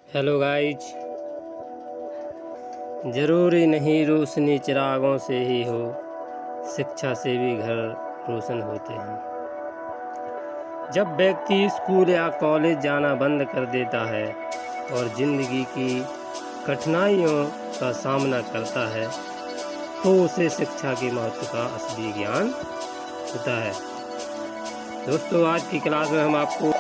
Hello guys. ज़रूरी नहीं रोशनी चिरागों से ही हो, शिक्षा से भी घर रोशन होते हैं। जब व्यक्ति स्कूल या कॉलेज जाना बंद कर देता है और ज़िंदगी की कठिनाइयों का सामना करता है तो उसे शिक्षा के महत्व का असली ज्ञान होता है। दोस्तों, आज की क्लास में हम आपको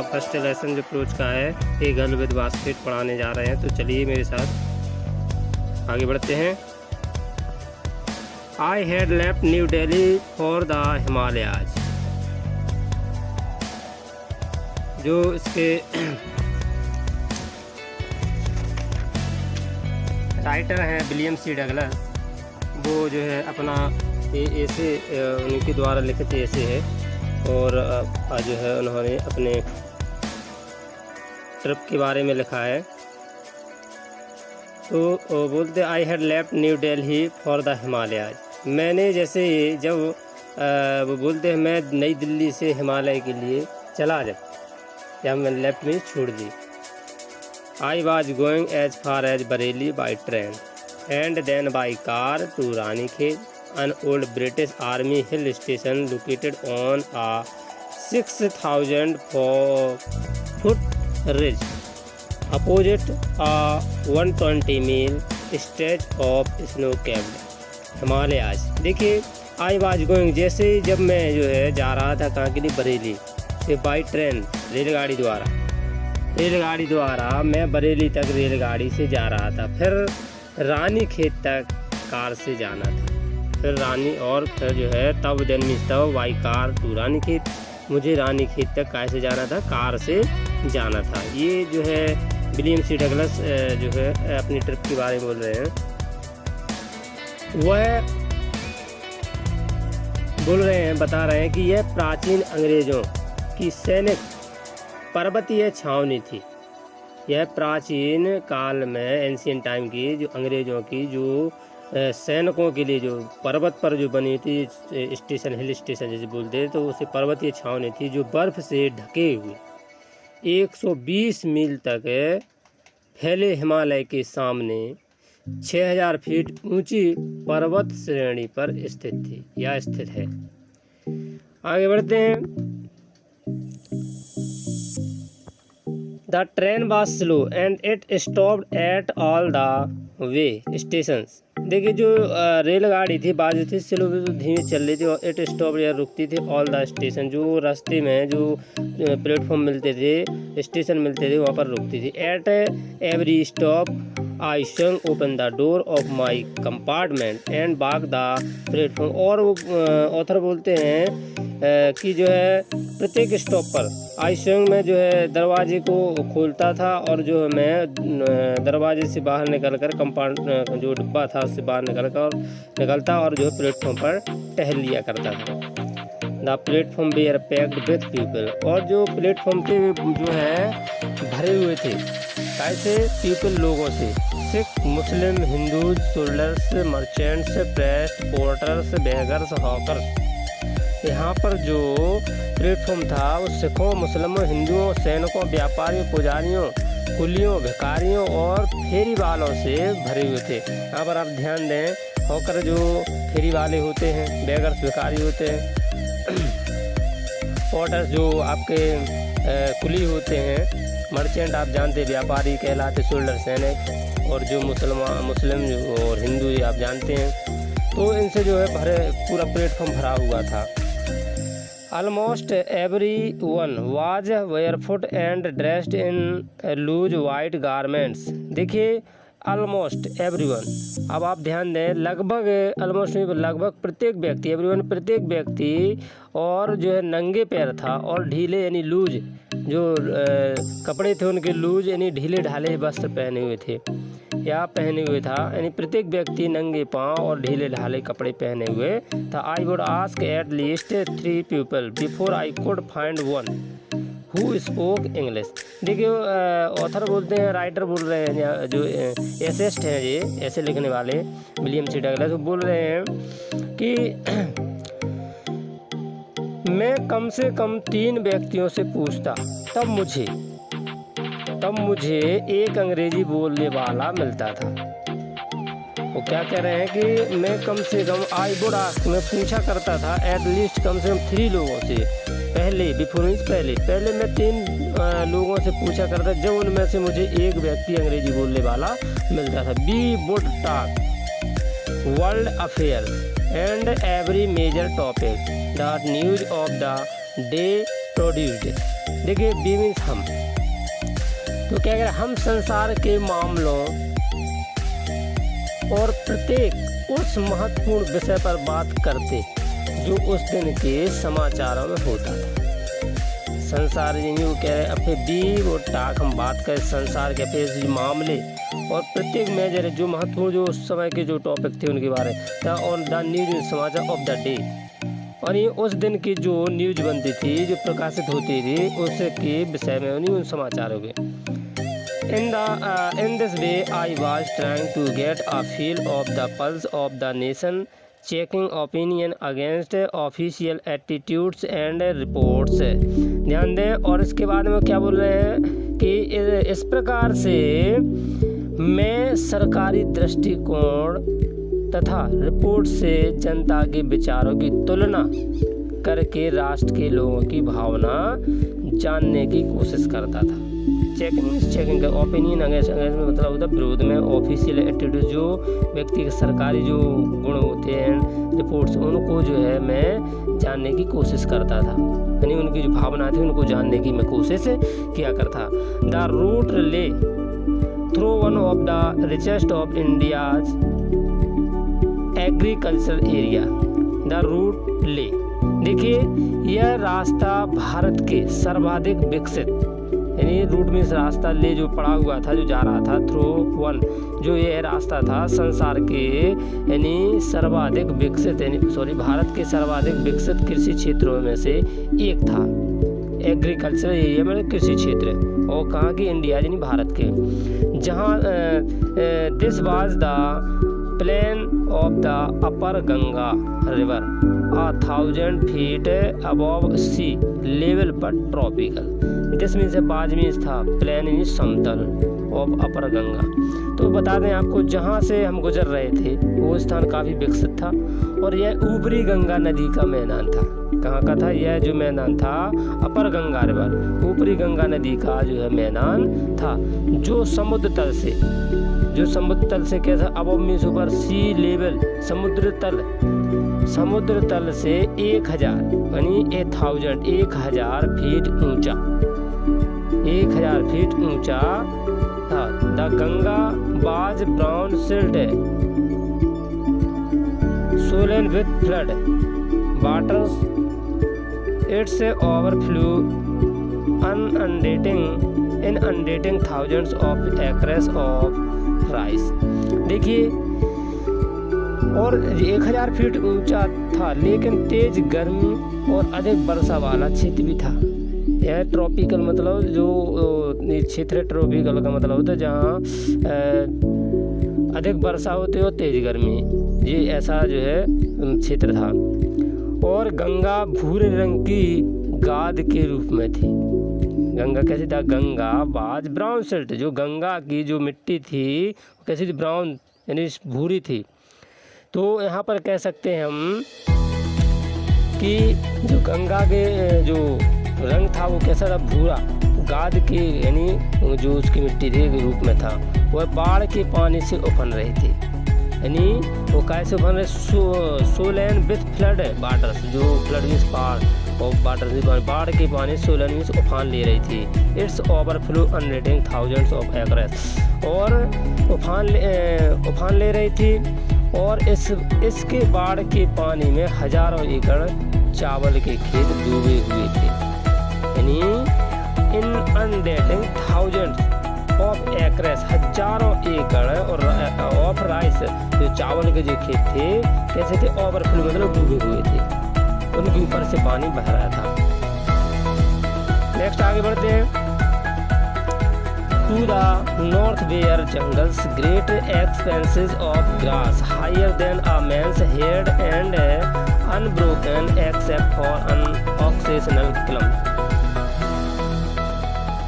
फर्स्ट लेसन जो अप्रोच का है ए गर्ल विद बास्केट पढ़ाने जा रहे हैं। तो चलिए मेरे साथ आगे बढ़ते हैं। I had left new Delhi for the Himalayas. जो इसके राइटर हैं विलियम सी डगलस, वो जो है अपना ऐसे उनके द्वारा लिखित ऐसे है और जो है उन्होंने अपने ट्रिप के बारे में लिखा है। तो बोलते I had left new Delhi for the Himalayas. मैंने जैसे जब वो बोलते हैं मैं नई दिल्ली से हिमालय के लिए चला जब मैंने लेफ्ट में छोड़ दी। I was going as far as Bareilly by train and then by car to Ranikhet, an old British Army hill station located on a 6,000 foot ridge opposite a 120-mile stretch of snow-capped Himalayas। देखिए, I was going जैसे जब मैं जो है जा रहा था कहाँ के लिए, बरेली से बाई ट्रेन रेलगाड़ी द्वारा मैं बरेली तक रेलगाड़ी से जा रहा था। फिर रानीखेत तक कार से जाना था। फिर जो है तब बाई कार टू रानीखेत, मुझे रानीखेत तक कैसे जाना था, कार से जाना था। ये जो है विलियम सी डगलस जो है अपनी ट्रिप के बारे में बोल रहे हैं। वह बता रहे हैं कि यह प्राचीन अंग्रेजों की सैनिक पर्वतीय छावनी थी। यह प्राचीन काल में एंशियंट टाइम की जो अंग्रेजों की जो सैनिकों के लिए जो पर्वत पर जो बनी थी स्टेशन, हिल स्टेशन जैसे बोलते हैं, तो उसे पर्वतीय छावनी थी जो बर्फ से ढके हुए 120 मील तक फैले हिमालय के सामने 6000 फीट ऊंची पर्वत श्रेणी पर स्थित है। आगे बढ़ते हैं। The train was slow and it stopped at all the way stations। देखिए, जो रेलगाड़ी थी बाजी थी स्लो, धीमी चल रही थी और इट स्टॉप या रुकती थी ऑल द स्टेशन, जो रास्ते में जो प्लेटफॉर्म मिलते थे, स्टेशन मिलते थे, वहाँ पर रुकती थी। एट एवरी स्टॉप आई संग open the door of my compartment and walk the platform. और वो ऑथर बोलते हैं कि जो है प्रत्येक स्टॉप पर आई संग में जो है दरवाजे को खोलता था और जो मैं दरवाजे से बाहर निकलकर जो डिब्बा था उससे बाहर निकलता और जो प्लेटफॉर्म पर टहल लिया करता था। The platform were packed with people. और जो प्लेटफॉर्म पे जो है भरे हुए थे कैसे, पीपल लोगों से, Sikh, Muslim, Hindu, soldiers, merchants, priests, porters, beggars, hawkers. यहाँ पर जो प्लेटफॉर्म था वो सिखों, मुस्लिमों, हिंदुओं, सैनिकों, व्यापारियों, पुजारियों, कुलियों, भिखारियों और फेरी वालों से भरे हुए थे। यहाँ पर आप ध्यान दें, हॉकर जो फेरी वाले होते हैं, बेगर्स भिखारी होते हैं, पोर्टर्स जो आपके कुली होते हैं, मर्चेंट आप जानते हैं व्यापारी कहलाते, सोल्डर सैनिक, और जो मुस्लिम और हिंदू आप जानते हैं। तो इनसे जो है पूरा प्लेटफॉर्म भरा हुआ था। Almost everyone was barefoot and dressed in loose white garments। देखिए, almost everyone, अब आप ध्यान दें, लगभग प्रत्येक व्यक्ति, एवरीवन प्रत्येक व्यक्ति, और जो है नंगे पैर था और ढीले यानी लूज जो कपड़े थे उनके लूज यानी ढीले ढाले वस्त्र पहने हुए था, यानी प्रत्येक व्यक्ति नंगे पांव और ढीले ढाले कपड़े पहने हुए था। I would ask at least 3 people before I could find one who spoke English. देखिए, ऑथर बोलते हैं, राइटर बोल रहे हैं, जो एसेस्ट हैं ये ऐसे लिखने वाले विलियम सी डगलस, वो बोल रहे हैं कि मैं कम से कम 3 व्यक्तियों से पूछता, तब मुझे तब मुझे एक अंग्रेजी बोलने वाला मिलता था। वो क्या कह रहे हैं कि मैं कम से कम आई वुड आस्क, मैं पूछा करता था एट लीस्ट कम से कम 3 लोगों से, पहले बिफोर मीन्स पहले मैं 3 लोगों से पूछा करता, जब उनमें से मुझे एक व्यक्ति अंग्रेजी बोलने वाला मिलता था। We would talk world affairs and every major topic the news of the day produced. देखिए बी मीन्स हम, तो क्या कह रहे हैं, हम संसार के मामलों और प्रत्येक उस महत्वपूर्ण विषय पर बात करते जो उस दिन के समाचारों में होता था। संसार वो कह रहे हैं अपने बी वो टाक, हम बात करें संसार के अपने मामले और प्रत्येक मेजर जो महत्वपूर्ण जो उस समय के जो टॉपिक थे उनके बारे में, और द न्यूज समाचार ऑफ द डे, और ये उस दिन की जो न्यूज बनती थी जो प्रकाशित होती थी उसके विषय में उन समाचारों के। In this way, I was trying to get a feel of the pulse of the nation, checking opinion against official attitudes and reports। ध्यान दें, और इसके बाद में क्या बोल रहे हैं कि इस प्रकार से मैं सरकारी दृष्टिकोण तथा रिपोर्ट से जनता के विचारों की तुलना करके राष्ट्र के लोगों की भावना जानने की कोशिश करता था। चेकिंग का ओपिनियन अगेंस्ट में मतलब होता है विरोध में, ऑफिशियल एटीट्यूड जो व्यक्ति के सरकारी जो गुण होते हैं रिपोर्ट्स उनको जो है मैं जानने की कोशिश करता था, यानी उनकी जो भावना थी उनको जानने की मैं कोशिश किया करता। The route lay through one of the richest of India's agriculture area, the route lay. देखिए यह रास्ता भारत के सर्वाधिक विकसित, यानी रूट में रास्ता ले जो पड़ा हुआ था जो जा रहा था थ्रू वन, जो ये रास्ता था संसार के यानी सर्वाधिक विकसित भारत के सर्वाधिक विकसित कृषि क्षेत्रों में से एक था। एग्रीकल्चर एरिया मतलब कृषि क्षेत्र, और कहाँ की, इंडिया यानी भारत के, जहाँ this was the plain of the upper Ganga river 1000 feet above sea level पर ट्रॉपिकल। दिस मीन्स बाज मीन्स था प्लेन यानी समतल ऑफ अपर गंगा। तो बता दें आपको जहाँ से हम गुजर रहे थे वो स्थान काफ़ी विकसित था, और यह ऊपरी गंगा नदी का मैदान था। कहाँ का था यह जो मैदान था, अपर गंगा रिवर, ऊपरी गंगा नदी का जो है मैदान था, जो समुद्र तल से कैसा, अबव मीन्स ऊपर, सी लेवल समुद्र तल से 1000 यानी 1000 फीट ऊंचा, 1000 फीट ऊंचा था। द गंगा बाज brown silt Solan with flood waters, it's overflow inundating thousands of acres of rice। देखिए और 1000 फीट ऊंचा था, लेकिन तेज गर्मी और अधिक वर्षा वाला क्षेत्र भी था। यह ट्रॉपिकल मतलब जो क्षेत्र है, ट्रॉपिकल का मतलब होता है जहाँ अधिक वर्षा होती है और तेज गर्मी, ये ऐसा जो है क्षेत्र था। और गंगा भूरे रंग की गाद के रूप में थी। गंगा कैसी था, गंगा बाज ब्राउन सिल्ट, जो गंगा की जो मिट्टी थी कैसी थी, ब्राउन यानी भूरी थी। तो यहाँ पर कह सकते हैं हम कि जो गंगा के जो रंग था वो कैसा था, भूरा, गाद के यानी जो उसकी मिट्टी थी के रूप में था। वह बाढ़ के पानी से उफन रहे थे, यानी वो कैसे उफन रहे, सोलन विथ फ्लड वाटर्स, जो फ्लड मीन्स बाढ़ के पानी सोलन मीन्स उफान ले रही थी। It's overflow inundating thousands of acres, और उफान ले रही थी, और इसके बाढ़ के पानी में हजारों एकड़ चावल के खेत डूबे हुए थे, यानी इनअंडेटिंग थाउजेंड्स ऑफ एकर्स, हजारों एकड़, और ऑफ राइस जो चावल के जो खेत थे कैसे थे, ओवरफ्लो मतलब डूबे हुए थे, उनके ऊपर से पानी बह रहा था। नेक्स्ट आगे बढ़ते हैं। To the north where jungles great expanses of grass higher than a man's head and unbroken except for an occasional clump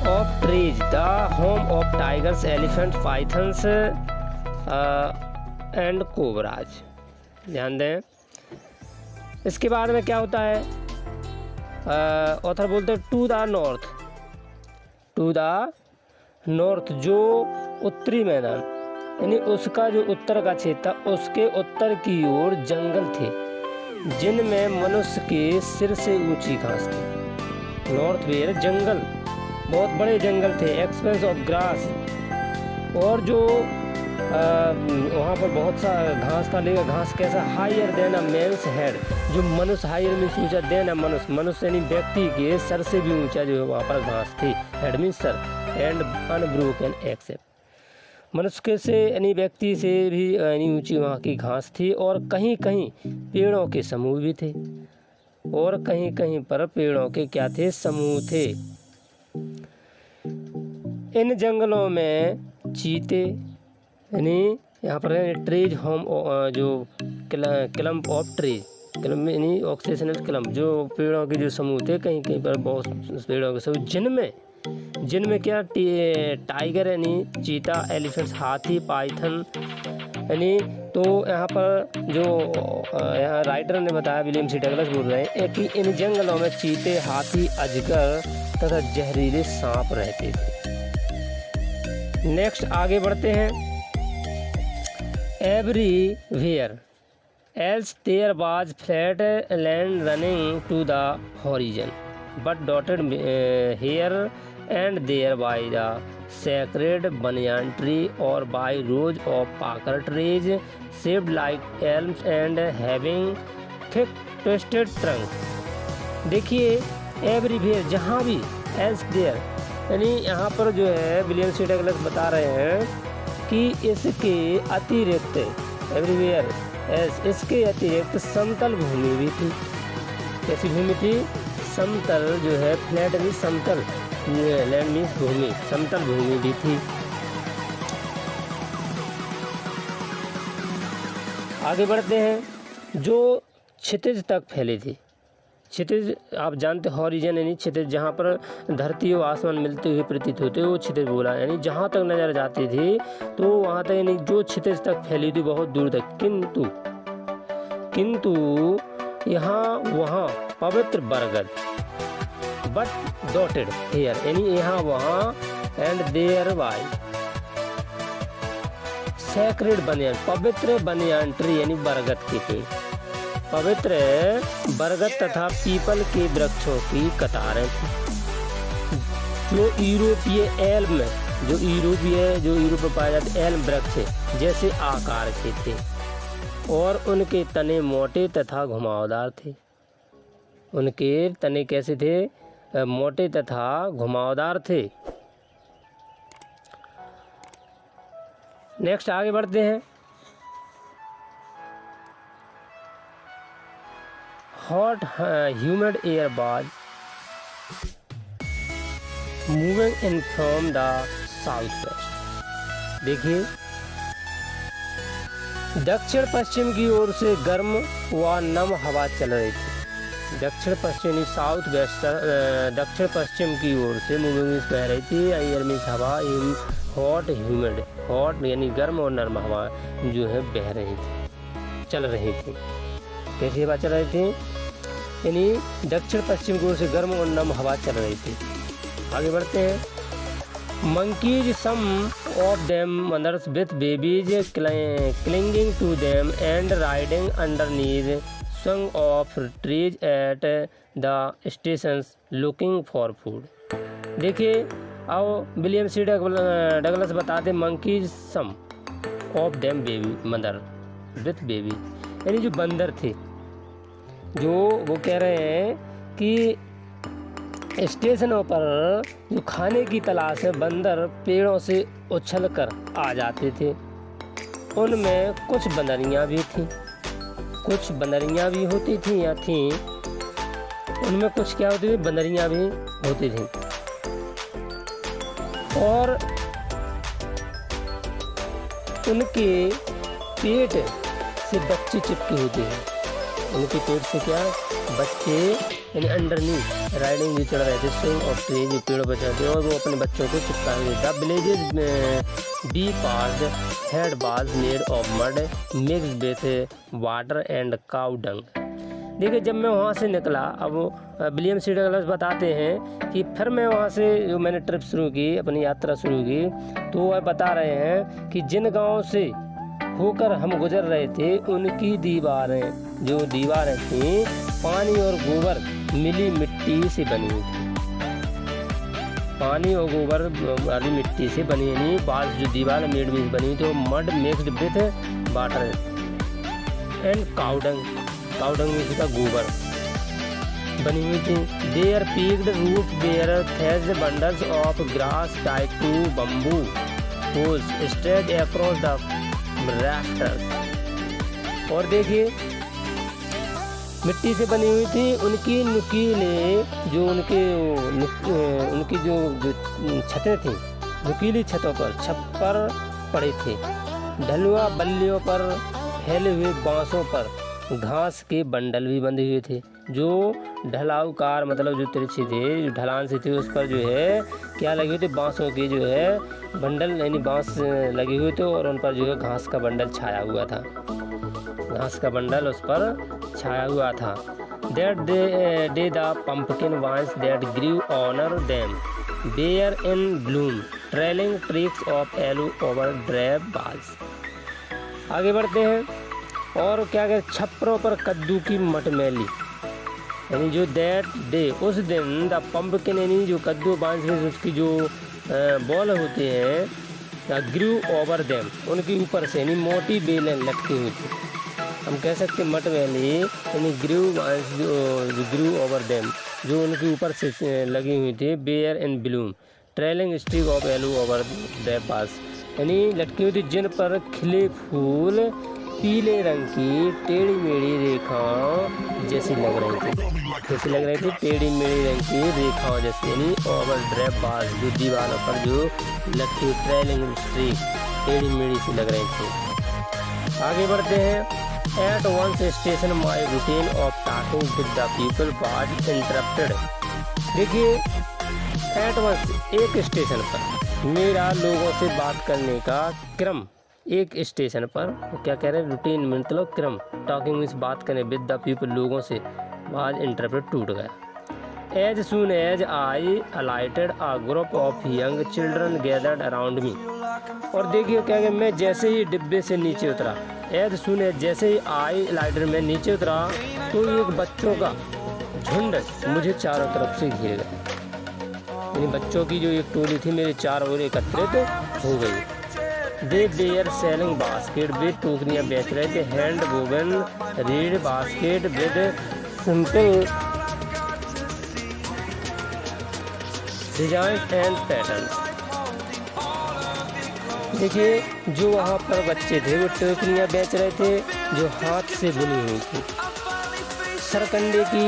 of of trees, the home of tigers, elephant, pythons and cobras. ध्यान दें। इसके बाद में क्या होता है, author बोलते हैं to the north, to the north, जो उत्तरी मैदान यानी उसका जो उत्तर का क्षेत्र था, उसके उत्तर की ओर जंगल थे जिनमें मनुष्य के सिर से ऊंची घास थी। नॉर्थ वेयर जंगल, बहुत बड़े जंगल थे, एक्सपेंस ऑफ ग्रास, और जो वहाँ पर बहुत सा घास था, लेकिन घास कैसा, higher than a man's head, जो मनुष्य, हायर मीन्स ऊंचा, देन अ मनुष्य, मनुष्य यानी व्यक्ति के सर से भी ऊंचा जो है वहाँ पर घास थी, हेड मीन्स सर, एंड अनब्रोकन एक्सेप्ट, मनुष्य के से यानी व्यक्ति से भी यानी ऊंची वहाँ की घास थी, और कहीं कहीं पेड़ों के समूह भी थे, और कहीं कहीं पर पेड़ों के क्या थे, समूह थे। इन जंगलों में चीते यानी यहाँ पर ट्रीज होम, जो क्लम्प ऑफ ट्रीज, क्लम्प यानी ऑक्सीजनल क्लम्प, जो पेड़ों के जो समूह थे, कहीं कहीं पर बहुत पेड़ों के समूह, जिनमें क्या, टाइगर यानी चीता, एलिफेंट्स हाथी, पाइथन यानी, तो यहाँ पर जो यहाँ राइटर ने बताया, विलियम सी डगलस बोल रहे हैं कि इन जंगलों में चीते, हाथी, अजगर तथा जहरीले सांप रहते थे। नेक्स्ट आगे बढ़ते हैं। Everywhere else there was flat land running to the horizon, but dotted here and there by the sacred banyan tree or by rows of pakar trees shaped like elms and having thick twisted trunk। देखिए everywhere, जहाँ भी, else there यानी यहाँ पर जो है William C Douglas बता रहे हैं कि इसके अतिरिक्त, एवरीवेयर एस, इसके अतिरिक्त समतल भूमि भी थी। कैसी भूमि थी, समतल जो है, फ्लैट भी समतल, लैंड मीन्स भूमि, समतल भूमि भी थी। आगे बढ़ते हैं। जो क्षितिज तक फैली थी, क्षितिज आप जानते, हॉरिजन यानी क्षितिज, जहाँ पर धरती और आसमान मिलते हुए प्रतीत होते, वो क्षितिज बोला, यानी जहाँ तक नजर जाती थी तो वहाँ तक, यानी जो क्षितिज तक फैली थी बहुत दूर तक। किंतु यहाँ वहाँ पवित्र बरगद, बट डॉटेड हेयर यानी यहाँ वहाँ, एंड देयर बाय सैक्रेड बनियान, पवित्र बनियान ट्री यानी बरगद के पेड़, पवित्र बरगद तथा पीपल के वृक्षों की कतारें थी, जो यूरोपीय एल्म, जो यूरोप में पाए जाते एल्म वृक्ष जैसे आकार के थे, और उनके तने मोटे तथा घुमावदार थे। उनके तने कैसे थे, मोटे तथा घुमावदार थे। नेक्स्ट आगे बढ़ते हैं। Hot humid air was moving in from the south west. देखिए, दक्षिण पश्चिम की ओर से गर्म व नम हवा चल रही थी। दक्षिण पश्चिमी साउथ वेस्ट, दक्षिण पश्चिम की ओर से मूविंग बह रही थी, एयर मीन्स हवा, हॉट ह्यूमिड, हॉट यानी गर्म और नर्म हवा जो है बह रही थी, चल रही थी। कैसी हवा चल रही थी, यानी दक्षिण पश्चिम की ओर से गर्म और नम हवा चल रही थी। आगे बढ़ते हैं। Monkeys, some of them mothers with babies clinging to them and riding underneath swung of trees at the stations looking for food. देखिए, अब विलियम सी डगलस बताते, monkeys some of them baby mother with baby, यानी जो बंदर थे, जो वो कह रहे हैं कि स्टेशनों पर जो खाने की तलाश है, बंदर पेड़ों से उछल कर आ जाते थे। उनमें कुछ बंदरियाँ भी थीं, कुछ बंदरियाँ भी होती थी या थीं, उनमें कुछ क्या होती थी, बंदरियाँ भी होती थी, और उनके पेट से बच्चे चिपके होते हैं। उनके पेट से क्या बच्चे यानी अंडरनीथ राइडिंग भी चढ़ रहे थे, स्विंग ऑफ ट्री जो पेड़ों पर चढ़ते और वो अपने बच्चों को चिपकाए हुए। द विलेजेस बी पार्ड हेड बाज made of mud mix with water and cow dung. देखिए जब मैं वहाँ से निकला, अब विलियम सी डगलस बताते हैं कि फिर मैं वहाँ से जो मैंने ट्रिप शुरू की, अपनी यात्रा शुरू की, तो वह बता रहे हैं कि जिन गाँव से होकर हम गुजर रहे थे उनकी दीवारें थीं पानी और गोबर मिली मिट्टी से बनी हुई थी। पानी और गोबर वाली मिट्टी से बनी हुई बाज जो दीवार मेड में बनी हुई थी, mud mixed with water and cow dung में का गोबर बनी हुई थी। Their peaked roof their thatched bundles of grass tied to bamboo poles stretch across the rafters. और देखिए मिट्टी से बनी हुई थी, उनकी नुकीले जो उनकी जो छतें थी, नुकीली छतों पर छप्पर पड़े थे। ढलुआ बल्लियों पर फैले हुए बांसों पर घास के बंडल भी बंधे हुए थे, जो ढलाऊकार मतलब जो तिरछे थे, जो ढलान से थे, उस पर जो है क्या लगे हुए थे, बांसों के जो है बंडल यानी बांस लगे हुए थे और उन पर जो है घास का बंडल छाया हुआ था, घास का बंडल उस पर छाया हुआ था। That day the pumpkin vines that grew honor them were in bloom, trailing streaks of yellow over drab boughs। आगे बढ़ते हैं और क्या कहते, छप्परों पर कद्दू की मटमैली, यानी जो दैट डे उस दिन द पम्पकिन यानी जो कद्दू बांस में उसकी जो बॉल होते हैं, ग्रू ओवर देम उनके ऊपर से यानी मोटी बेलें लटकी हुई थी। हम कह सकते मटमैली यानी ग्रू बांस जो ग्रू ओवर देम जो उनके ऊपर से लगी हुई थी। Bare and bloom trailing stick of yellow over the pass यानी लटकी हुई थी, जिन पर खिले फूल पीले रंग की टेढ़ी मेढ़ी रेखाओं जैसी लग रही थी, टेढ़ी मेढ़ी रंग की रेखाओं जैसी, यानी ओवर ड्रैप बाज जो दीवारों पर जो लटकी ट्रेलिंग स्ट्रीक टेढ़ी मेढ़ी सी लग रही थी। आगे बढ़ते हैं। At once station my routine of talking with the people was interrupted. देखिए एट वंस एक स्टेशन पर मेरा लोगों से बात करने का क्रम, एक स्टेशन पर क्या कह रहे हैं, रूटीन मतलब क्रम, टॉकिंग मीन्स बात करें, विद द पीपल लोगों से, वाज इंटरप्रेट टूट गया। As soon as I alighted a group of young children gathered around me. और देखिए क्या कि मैं जैसे ही डिब्बे से नीचे उतरा, एज सून एज जैसे ही आई अलाइटेड में नीचे उतरा, तो एक बच्चों का झुंड मुझे चारों तरफ से घिर गया, यानी बच्चों की जो एक टोली थी मेरे चारों ओर एकत्रित हो गई। दे बेयर सेलिंग बास्केट, वे टोकरियाँ बेच रहे थे, hand woven read basket with simple design and pattern. देखिए जो वहाँ पर बच्चे थे वो टोकरियाँ बेच रहे थे जो हाथ से बुनी हुई थी, सरकंडे की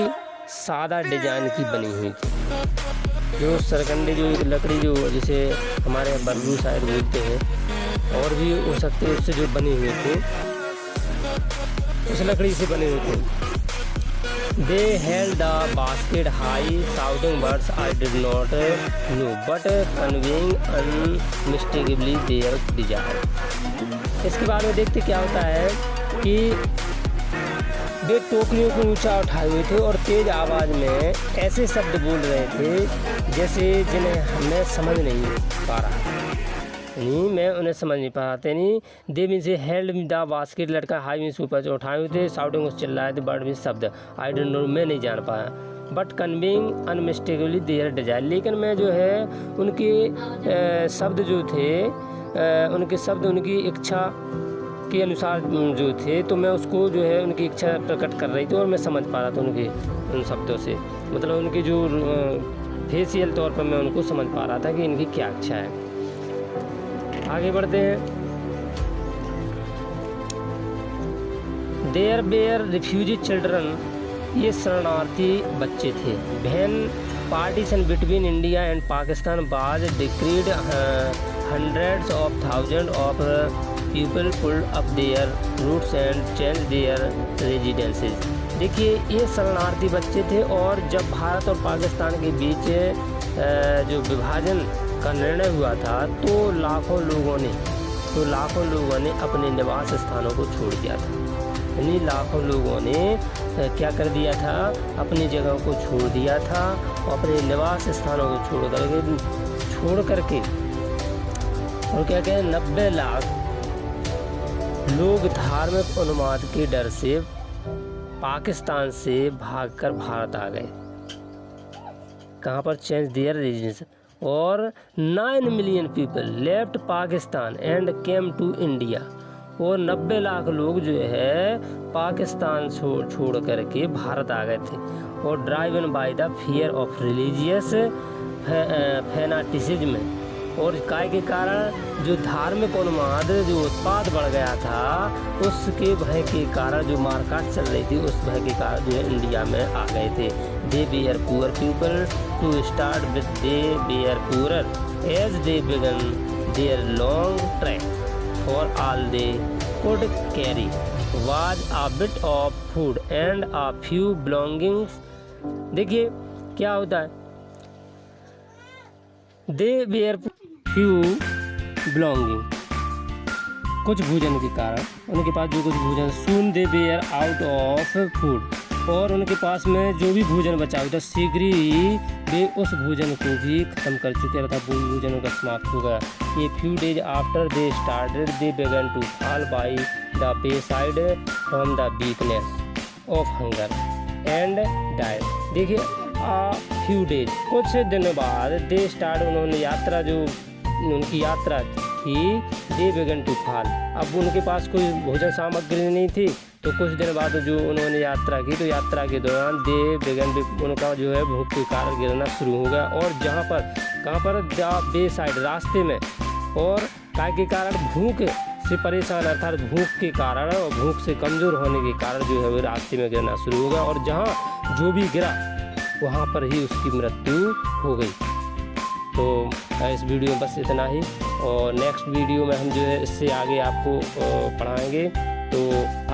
सादा डिजाइन की बनी हुई थी। जो सरकंडे जो एक लकड़ी जो जैसे हमारे बरगू साइड बोलते हैं और भी हो सकते उससे जो बनी हुई थी, उस लकड़ी से बनी हुई थी। They held the basket high shouting words I did not know but conveying unmistakably their desire. इसके बाद में देखते क्या होता है कि वे टोकरियों को ऊंचा उठाए हुए थे और तेज आवाज़ में ऐसे शब्द बोल रहे थे जैसे जिन्हें हमें समझ नहीं पा रहा, नहीं मैं उन्हें समझ नहीं पा रहा था। नहीं दे मीन से हेल्ड द बास्केट लड़का हाई मीन ऊपर से उठाए हुए थे, साउटिंग चिल्लाए थे, बर्ड मीन शब्द आई डोंट नो मैं नहीं जान पाया, but conveying unmistakably their Dzire, लेकिन मैं जो है उनके शब्द जो थे उनके शब्द उनकी इच्छा के अनुसार जो थे, तो मैं उसको जो है उनकी इच्छा प्रकट कर रही थी और मैं समझ पा रहा था उनके उन शब्दों से, मतलब उनके जो फेशियल तौर पर मैं उनको समझ पा रहा था कि इनकी क्या इच्छा है। आगे बढ़ते हैं। देयर बेयर रिफ्यूजी चिल्ड्रन, ये शरणार्थी बच्चे थे। When partition between India and Pakistan was decreed, hundreds of thousands of people pulled up their roots and change their residences. देखिए ये शरणार्थी बच्चे थे और जब भारत और पाकिस्तान के बीच जो विभाजन का निर्णय हुआ था तो लाखों लोगों ने अपने निवास स्थानों को छोड़ दिया था। यानी लाखों लोगों ने क्या कर दिया था, अपनी जगह को छोड़ दिया था, अपने निवास स्थानों को छोड़ करके और क्या कहें 90 लाख लोग धार्मिक उन्माद के डर से पाकिस्तान से भागकर भारत आ गए। कहाँ पर? Change their residence. और 9 million people left Pakistan and came to India. और 90 लाख लोग जो है पाकिस्तान छोड़ करके भारत आ गए थे। और driven by the fear of religious fanaticism. और काय के कारण जो धार्मिक उन्माद जो उत्पाद बढ़ गया था उसके भय के कारण जो मारकाट चल रही थी उस भय के कारण जो है इंडिया में आ गए थे। They were poor people to start with they were poorer as they began their long trek for all they could carry was a bit of food and a few belongings. देखिए क्या होता है, दे where few belonging, कुछ भोजन के कारण उनके पास जो कुछ भोजन, सून दे वेयर आउट ऑफ फूड, और उनके पास में जो भी भोजन बचा हुआ था शीघ्र ही वे उस भोजन को भी खत्म कर चुके थे, भोजन उनका समाप्त हो गया। A few days after they started they began to fall by the beside from the weakness of hunger and diet. देखिए फ्यू डेज, कुछ दिन बाद दे स्टार्ट, उन्होंने यात्रा जो उनकी यात्रा थी, दे बिगन टू फॉल, अब उनके पास कोई भोजन सामग्री नहीं थी तो कुछ दिन बाद जो उन्होंने यात्रा की तो यात्रा के दौरान दे बिगन, उनका जो है भूख के कारण गिरना शुरू हो गया। और जहाँ पर कहाँ पर बे साइड रास्ते में, और काय के कारण भूख से परेशान अर्थात भूख के कारण और भूख से कमज़ोर होने के कारण जो है वो रास्ते में गिरना शुरू हो गया और जहाँ जो भी गिरा वहाँ पर ही उसकी मृत्यु हो गई। तो इस वीडियो में बस इतना ही, और नेक्स्ट वीडियो में हम जो है इससे आगे आपको पढ़ाएंगे। तो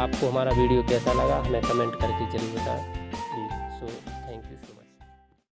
आपको हमारा वीडियो कैसा लगा हमें कमेंट करके जरूर बताएं।